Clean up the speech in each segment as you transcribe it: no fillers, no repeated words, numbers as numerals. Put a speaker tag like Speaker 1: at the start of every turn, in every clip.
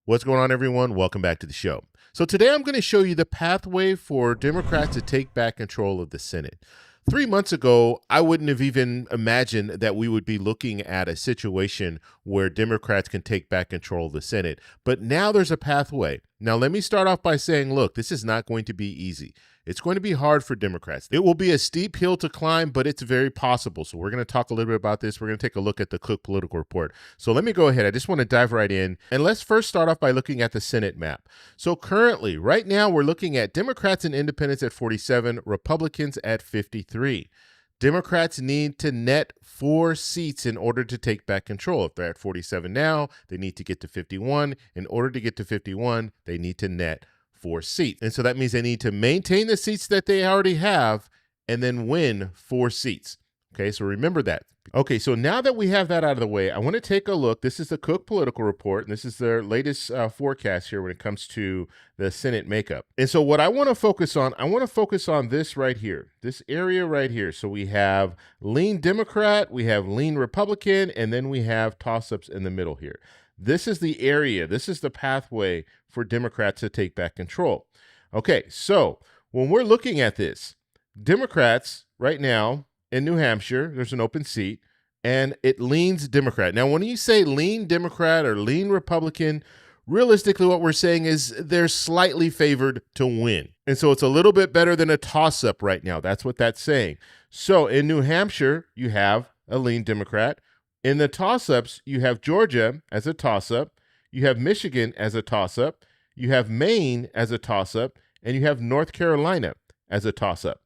Speaker 1: What's going on, everyone? Welcome back to the show. So today I'm going to show you the pathway for Democrats to take back control of the Senate. 3 months ago, I wouldn't have even imagined that we would be looking at a situation where Democrats can take back control of the Senate. But now there's a pathway. Now, let me start off by saying, look, this is not going to be easy. It's going to be hard for Democrats. It will be a steep hill to climb, but it's very possible. So we're going to talk a little bit about this. We're going to take a look at the Cook Political Report. So let me go ahead. I just want to dive right in. And let's first start off by looking at the Senate map. So currently, right now, we're looking at Democrats and independents at 47, Republicans at 53. Democrats need to net 4 seats in order to take back control. If they're at 47 now, they need to get to 51. In order to get to 51, they need to net 4 seats. And so that means they need to maintain the seats that they already have and then win 4 seats. Okay, so remember that. Okay, so now that we have that out of the way, I want to take a look. This is the Cook Political Report, and this is their latest forecast here when it comes to the Senate makeup. And so what I want to focus on, this right here, this area right here. So we have lean Democrat, we have lean Republican, and then we have toss-ups in the middle here. This is the area, this is the pathway for Democrats to take back control. Okay, so when we're looking at this, Democrats right now in New Hampshire, there's an open seat, and it leans Democrat. Now, when you say lean Democrat or lean Republican, realistically what we're saying is they're slightly favored to win. And so it's a little bit better than a toss-up right now. That's what that's saying. So in New Hampshire, you have a lean Democrat. In the toss-ups, you have Georgia as a toss-up, you have Michigan as a toss-up, you have Maine as a toss-up, and you have North Carolina as a toss-up.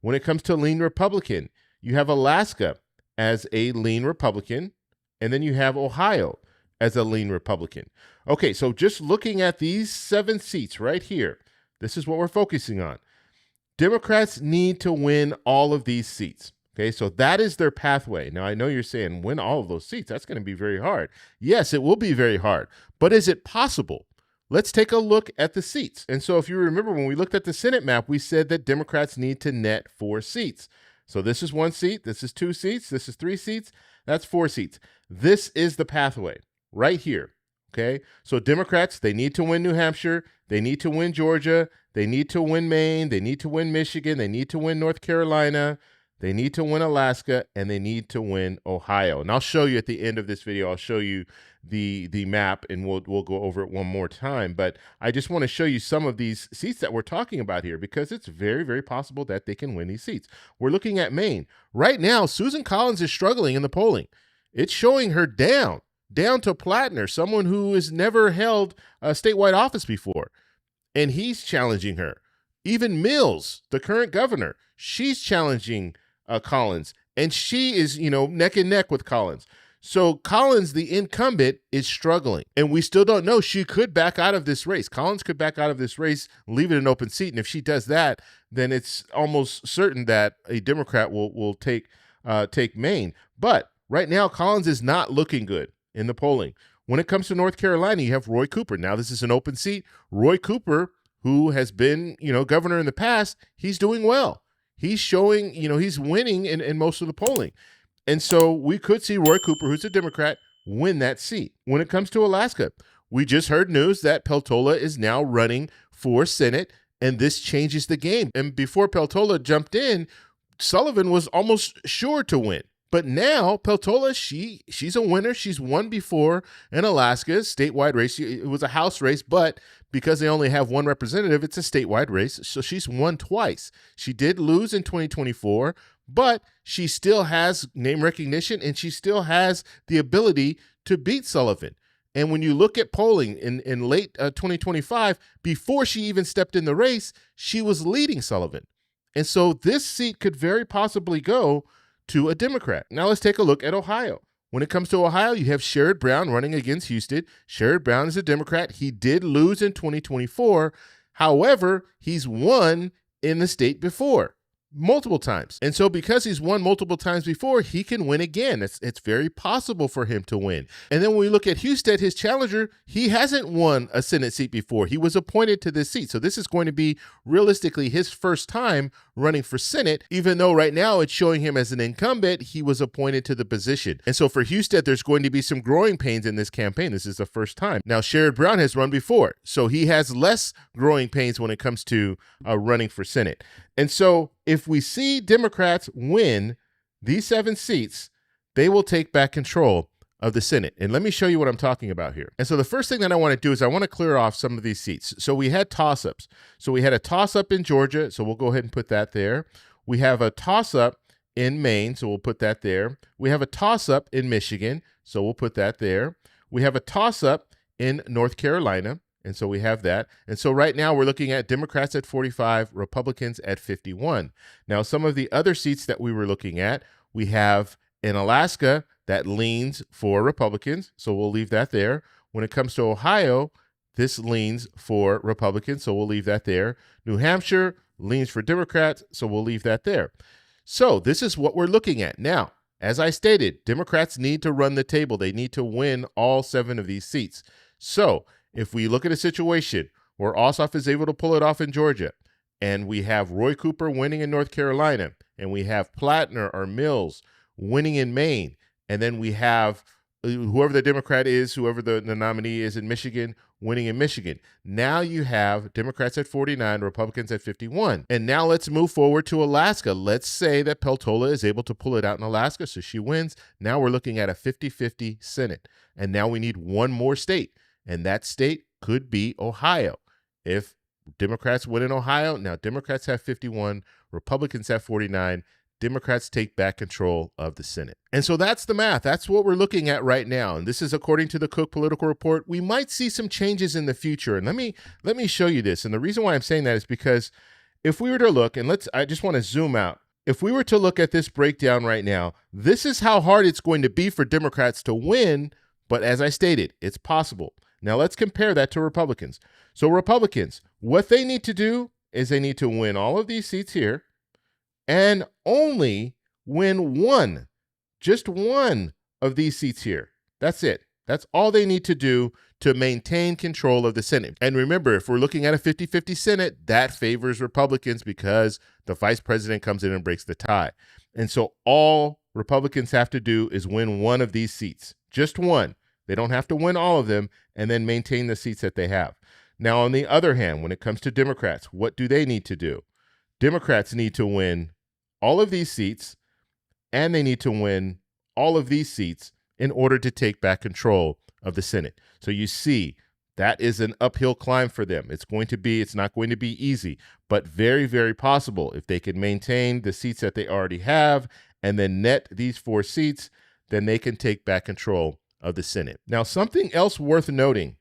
Speaker 1: When it comes to lean Republican, you have Alaska as a lean Republican, and then you have Ohio as a lean Republican. Okay, so just looking at these 7 seats right here, this is what we're focusing on. Democrats need to win all of these seats. Okay, so that is their pathway. Now, I know you're saying win all of those seats. That's going to be very hard. Yes, it will be very hard. But is it possible? Let's take a look at the seats. And so if you remember, when we looked at the Senate map, we said that Democrats need to net 4 seats. So this is 1 seat. This is 2 seats. This is 3 seats. That's 4 seats. This is the pathway right here. Okay, so Democrats, they need to win New Hampshire. They need to win Georgia. They need to win Maine. They need to win Michigan. They need to win North Carolina. They need to win Alaska, and they need to win Ohio. And I'll show you at the end of this video, I'll show you the map, and we'll go over it one more time. But I just want to show you some of these seats that we're talking about here, because it's very, very possible that they can win these seats. We're looking at Maine. Right now, Susan Collins is struggling in the polling. It's showing her down to Plattner, someone who has never held a statewide office before, and he's challenging her. Even Mills, the current governor, she's challenging Collins, and she is, neck and neck with Collins. So Collins, the incumbent, is struggling, and we still don't know. She could back out of this race. Collins could back out of this race, leave it an open seat, and if she does that, then it's almost certain that a Democrat will take Maine. But right now, Collins is not looking good in the polling. When it comes to North Carolina, you have Roy Cooper. Now, this is an open seat. Roy Cooper, who has been, governor in the past, he's doing well. He's showing, he's winning in most of the polling. And so we could see Roy Cooper, who's a Democrat, win that seat. When it comes to Alaska, we just heard news that Peltola is now running for Senate, and this changes the game. And before Peltola jumped in, Sullivan was almost sure to win. But now Peltola, she's a winner. She's won before in Alaska, statewide race. It was a House race, but because they only have 1 representative, it's a statewide race. So she's won twice. She did lose in 2024, but she still has name recognition, and she still has the ability to beat Sullivan. And when you look at polling in late 2025, before she even stepped in the race, she was leading Sullivan. And so this seat could very possibly go to a Democrat. Now let's take a look at Ohio. When it comes to Ohio, you have Sherrod Brown running against Houston. Sherrod Brown is a Democrat. He did lose in 2024. However, he's won in the state before. multiple times. And so because he's won multiple times before, he can win again. It's very possible for him to win. And then when we look at Husted, his challenger, he hasn't won a Senate seat before. He was appointed to this seat. So this is going to be realistically his first time running for Senate, even though right now it's showing him as an incumbent, he was appointed to the position. And so for Husted, there's going to be some growing pains in this campaign. This is the first time. Now, Sherrod Brown has run before, so he has less growing pains when it comes to running for Senate. And so if we see Democrats win these 7 seats, they will take back control of the Senate. And let me show you what I'm talking about here. And so the first thing that I want to do is I want to clear off some of these seats. So we had toss-ups. So we had a toss-up in Georgia, so we'll go ahead and put that there. We have a toss-up in Maine, so we'll put that there. We have a toss-up in Michigan, so we'll put that there. We have a toss-up in North Carolina, and so we have that. And so right now we're looking at Democrats at 45, Republicans at 51. Now, some of the other seats that we were looking at, we have in Alaska, that leans for Republicans, so we'll leave that there. When it comes to Ohio, this leans for Republicans, so we'll leave that there. New Hampshire leans for Democrats, so we'll leave that there. So this is what we're looking at. Now, as I stated, Democrats need to run the table. They need to win all 7 of these seats. So if we look at a situation where Ossoff is able to pull it off in Georgia, and we have Roy Cooper winning in North Carolina, and we have Plattner or Mills winning in Maine, and then we have whoever the Democrat is, whoever the nominee is in Michigan, winning in Michigan. Now you have Democrats at 49, Republicans at 51. And now let's move forward to Alaska. Let's say that Peltola is able to pull it out in Alaska, so she wins. Now we're looking at a 50-50 Senate. And now we need one more state, and that state could be Ohio. If Democrats win in Ohio, now Democrats have 51, Republicans have 49, Democrats take back control of the Senate. And so that's the math. That's what we're looking at right now. And this is according to the Cook Political Report. We might see some changes in the future. And let me show you this. And the reason why I'm saying that is because if we were to look, and I just want to zoom out. If we were to look at this breakdown right now, this is how hard it's going to be for Democrats to win. But as I stated, it's possible. Now let's compare that to Republicans. So Republicans, what they need to do is they need to win all of these seats here, and only win one, just one of these seats here. That's it. That's all they need to do to maintain control of the Senate. And remember, if we're looking at a 50-50 Senate, that favors Republicans because the vice president comes in and breaks the tie. And so all Republicans have to do is win one of these seats, just one. They don't have to win all of them and then maintain the seats that they have. Now, on the other hand, when it comes to Democrats, what do they need to do? Democrats need to win all of these seats, and they need to win all of these seats in order to take back control of the Senate. So you see, that is an uphill climb for them. It's not going to be easy, but very, very possible. If they can maintain the seats that they already have and then net these 4 seats, then they can take back control of the Senate. Now, something else worth noting.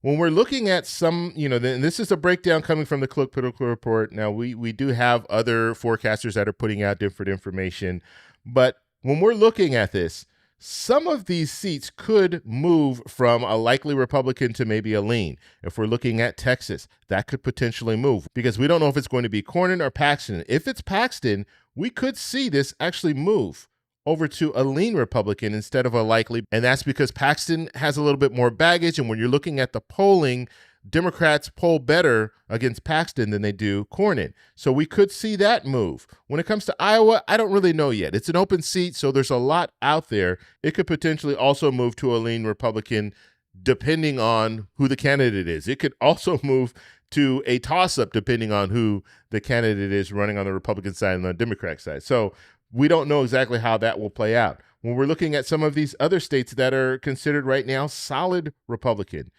Speaker 1: When we're looking at some, and this is a breakdown coming from the Cook Political Report. Now, we do have other forecasters that are putting out different information. But when we're looking at this, some of these seats could move from a likely Republican to maybe a lean. If we're looking at Texas, that could potentially move because we don't know if it's going to be Cornyn or Paxton. If it's Paxton, we could see this actually move over to a lean Republican instead of a likely, and that's because Paxton has a little bit more baggage, and when you're looking at the polling, Democrats poll better against Paxton than they do Cornyn. So we could see that move. When it comes to Iowa, I don't really know yet. It's an open seat, so there's a lot out there. It could potentially also move to a lean Republican depending on who the candidate is. It could also move to a toss-up depending on who the candidate is running on the Republican side and the Democratic side. So we don't know exactly how that will play out. When we're looking at some of these other states that are considered right now solid Republican,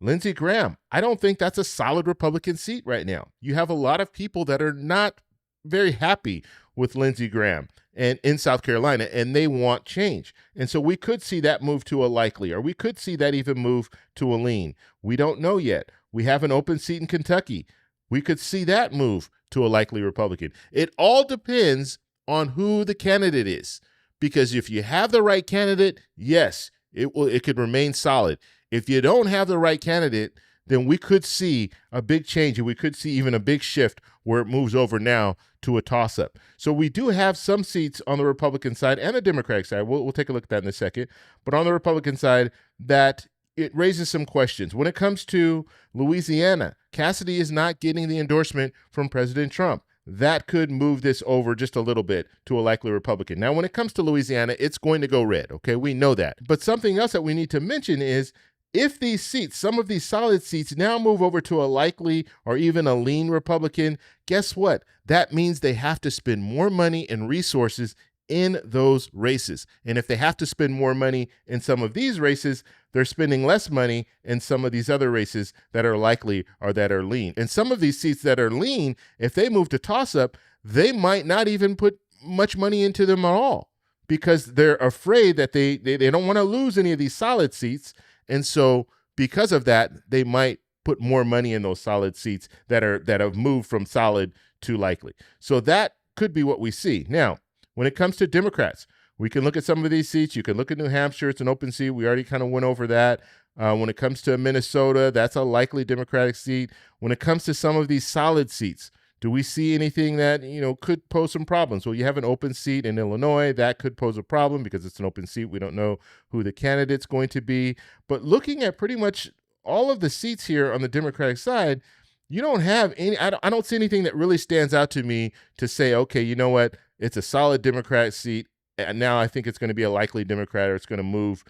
Speaker 1: Lindsey Graham, I don't think that's a solid Republican seat right now. You have a lot of people that are not very happy with Lindsey Graham and in South Carolina, and they want change. And so we could see that move to a likely, or we could see that even move to a lean. We don't know yet. We have an open seat in Kentucky. We could see that move to a likely Republican. It all depends on who the candidate is, because if you have the right candidate, yes, it could remain solid. If you don't have the right candidate, then we could see a big change, and we could see even a big shift where it moves over now to a toss-up. So we do have some seats on the Republican side and the Democratic side. We'll take a look at that in a second. But on the Republican side, that it raises some questions. When it comes to Louisiana, Cassidy is not getting the endorsement from President Trump. that could move this over just a little bit to a likely Republican. Now, when it comes to Louisiana, it's going to go red, okay? We know that. But something else that we need to mention is if these seats, some of these solid seats now move over to a likely or even a lean Republican, guess what? That means they have to spend more money and resources in those races. And if they have to spend more money in some of these races, they're spending less money in some of these other races that are likely or that are lean. And some of these seats that are lean, if they move to toss-up, they might not even put much money into them at all because they're afraid that they don't want to lose any of these solid seats. And so because of that, they might put more money in those solid seats that have moved from solid to likely. So that could be what we see. Now, when it comes to Democrats, we can look at some of these seats. You can look at New Hampshire. It's an open seat. We already kind of went over that. When it comes to Minnesota, that's a likely Democratic seat. When it comes to some of these solid seats, do we see anything that, could pose some problems? Well, you have an open seat in Illinois. That could pose a problem because it's an open seat. We don't know who the candidate's going to be. But looking at pretty much all of the seats here on the Democratic side, you don't have any, I don't see anything that really stands out to me to say, okay, you know what? It's a solid Democratic seat. And now I think it's going to be a likely Democrat or it's going to move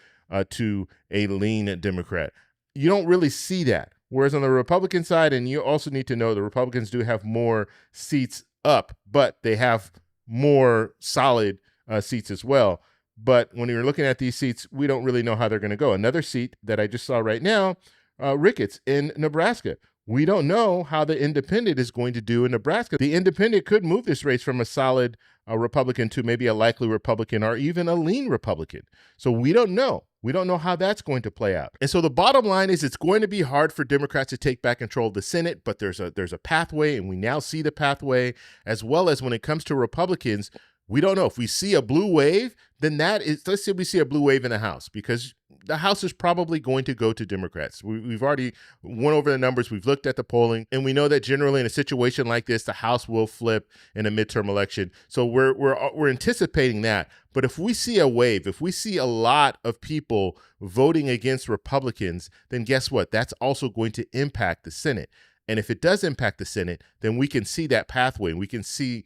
Speaker 1: to a lean Democrat. You don't really see that. Whereas on the Republican side, and you also need to know the Republicans do have more seats up, but they have more solid seats as well. But when you're looking at these seats, we don't really know how they're going to go. Another seat that I just saw right now, Ricketts in Nebraska. We don't know how the independent is going to do in Nebraska. The independent could move this race from a solid Republican to maybe a likely Republican or even a lean Republican. So we don't know. We don't know how that's going to play out. And so the bottom line is it's going to be hard for Democrats to take back control of the Senate, but there's a pathway, and we now see the pathway, as well as when it comes to Republicans, we don't know. If we see a blue wave, then let's say we see a blue wave in the House, because the House is probably going to go to Democrats. We've already went over the numbers. We've looked at the polling, and we know that generally in a situation like this, the House will flip in a midterm election. So we're anticipating that. But if we see a wave, if we see a lot of people voting against Republicans, then guess what? That's also going to impact the Senate. And if it does impact the Senate, then we can see that pathway. We can see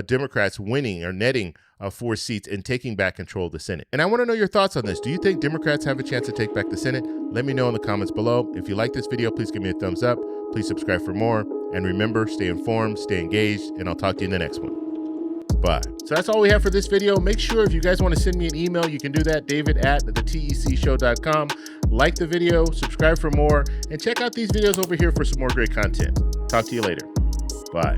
Speaker 1: Democrats winning or netting 4 seats and taking back control of the Senate. And I want to know your thoughts on this. Do you think Democrats have a chance to take back the Senate? Let me know in the comments below. If you like this video, please give me a thumbs up. Please subscribe for more. And remember, stay informed, stay engaged, and I'll talk to you in the next one. Bye. So that's all we have for this video. Make sure if you guys want to send me an email, you can do that, david@thetecshow.com. Like the video, subscribe for more, and check out these videos over here for some more great content. Talk to you later. Bye.